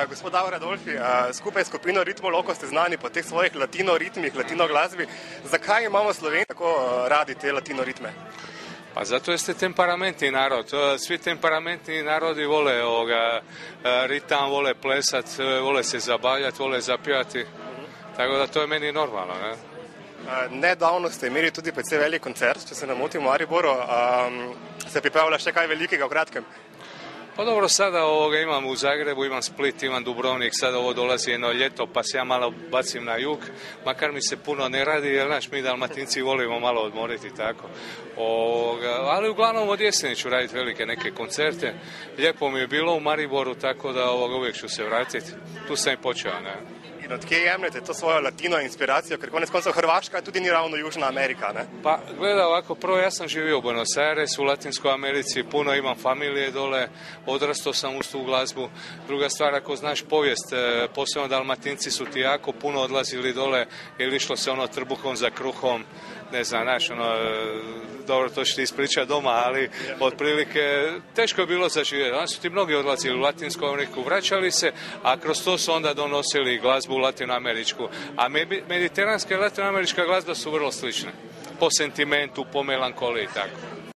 Gospod Davor Adolfi, skupaj s skupino Ritmo Loko ste znani po teh svojih latino ritmih, latino glasbi. Zakaj imamo Slovenci tako radi te latino ritme? Pa zato jeste temperamentni narod. Svi temperamentni narodi vole ritam, vole plesat, vole se zabavljati, vole zapjevati. Tako da to je meni normalno. Ne? Nedavno ste imeli tudi precej velik koncert, če se ne motim, v Mariboru. Se pripravlja še kaj velikega v kratkem? Pa dobro, sada imam u Zagrebu, imam Split, imam Dubrovnik, sada ovo dolazi jedno ljeto, pa se ja malo bacim na jug, makar mi se puno ne radi, jer znaš, mi Dalmatinci volimo malo odmoriti tako. Ali uglavnom od jeseni ću raditi velike neke koncerte. Lijepo mi je bilo u Mariboru, tako da uvijek ću se vratiti. Tu sam i počeo, ne? In odkje jemljete to svojo latino inspiracijo, ker konec koncev Hrvaška tudi ni ravno Južna Amerika, ne? Pa gleda ovako, prvo ja sam živio u Buenos Airesu, u Latinskoj Americi, puno imam familije dole, odrastao sam uz tu glazbu. Druga stvar, ako znaš povijest, posebno Dalmatinci su ti jako puno odlazili dole, jer išlo se trbuhom za kruhom, ne znam, znaš, dobro, to ću ti ispričati doma, ali otprilike teško je bilo zaživjeti. Onda su ti mnogi odlazili u Latinsku Ameriku, vraćali se, a kroz to su onda donosili glazbu latinoameričku. A mediteranska i latinoamerička glazba su vrlo slične. Po sentimentu, po melankoliji i tako.